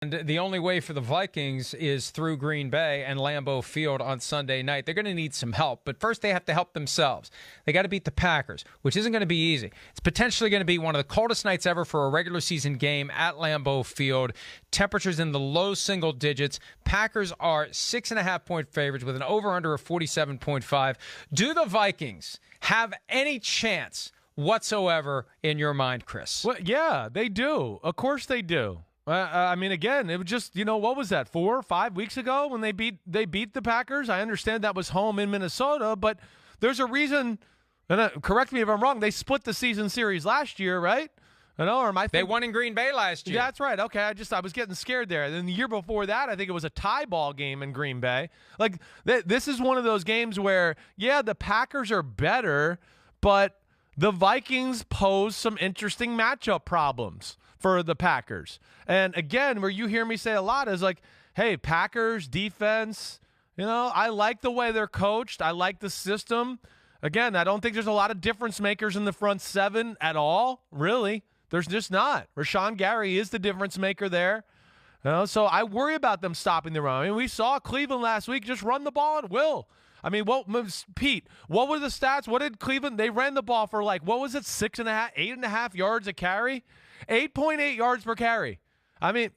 And the only way for the Vikings is through Green Bay and Lambeau Field on Sunday night. They're going to need some help, but first they have to help themselves. They got to beat the Packers, which isn't going to be easy. It's potentially going to be one of the coldest nights ever for a regular season game at Lambeau Field. Temperatures in the low single digits. Packers are 6.5-point favorites with an over-under of 47.5. Do the Vikings have any chance whatsoever in your mind, Chris? Well, yeah, they do. Of course they do. I mean, again, it was just, what was that, 4 or 5 weeks ago when they beat the Packers? I understand that was home in Minnesota, but there's a reason, and correct me if I'm wrong, they split the season series last year, right? They won in Green Bay last year. Yeah, that's right. Okay, I was getting scared there. And then the year before that, I think it was a tie ball game in Green Bay. Like, this is one of those games where, yeah, the Packers are better, but the Vikings pose some interesting matchup problems for the Packers. And again, where you hear me say a lot is like, hey, Packers defense, I like the way they're coached. I like the system. Again, I don't think there's a lot of difference makers in the front seven at all, really. There's just not. Rashawn Gary is the difference maker there. So I worry about them stopping the run. I mean, we saw Cleveland last week just run the ball at will. I mean, Pete, what were the stats? What did Cleveland? They ran the ball for what was it, 6.5, 8.5 yards a carry? 8.8 yards per carry. I mean,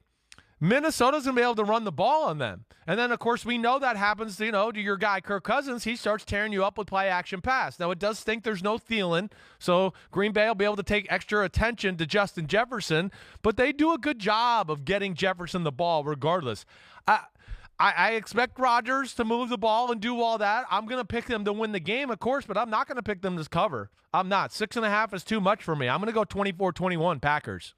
Minnesota's going to be able to run the ball on them. And then, of course, we know that happens, to your guy Kirk Cousins. He starts tearing you up with play-action pass. Now, it does stink there's no Thielen, so Green Bay will be able to take extra attention to Justin Jefferson, but they do a good job of getting Jefferson the ball regardless. I expect Rodgers to move the ball and do all that. I'm going to pick them to win the game, of course, but I'm not going to pick them to cover. I'm not. 6.5 is too much for me. I'm going to go 24-21 Packers.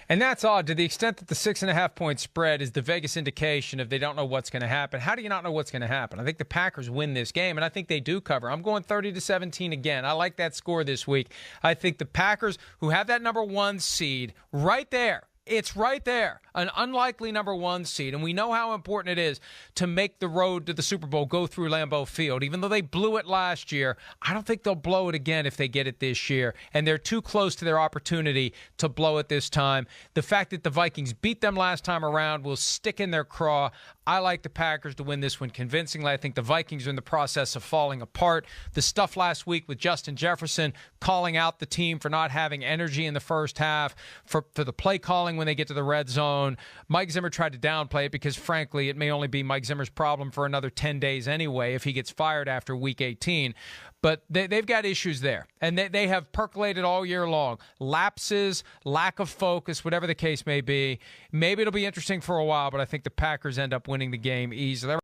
And that's odd to the extent that the 6.5-point spread is the Vegas indication if they don't know what's going to happen. How do you not know what's going to happen? I think the Packers win this game, and I think they do cover. I'm going 30-17 again. I like that score this week. I think the Packers, who have that number 1 seed right there, it's right there, an unlikely number 1 seed, and we know how important it is to make the road to the Super Bowl go through Lambeau Field. Even though they blew it last year, I don't think they'll blow it again if they get it this year, and they're too close to their opportunity to blow it this time. The fact that the Vikings beat them last time around will stick in their craw. I like the Packers to win this one convincingly. I think the Vikings are in the process of falling apart. The stuff last week with Justin Jefferson calling out the team for not having energy in the first half, for the play calling when they get to the red zone. Mike Zimmer tried to downplay it because, frankly, it may only be Mike Zimmer's problem for another 10 days anyway if he gets fired after Week 18. But they've got issues there, and they have percolated all year long. Lapses, lack of focus, whatever the case may be. Maybe it'll be interesting for a while, but I think the Packers end up winning the game easily.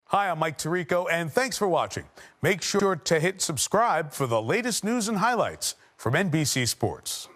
Hi, I'm Mike Tirico, and thanks for watching. Make sure to hit subscribe for the latest news and highlights from NBC Sports.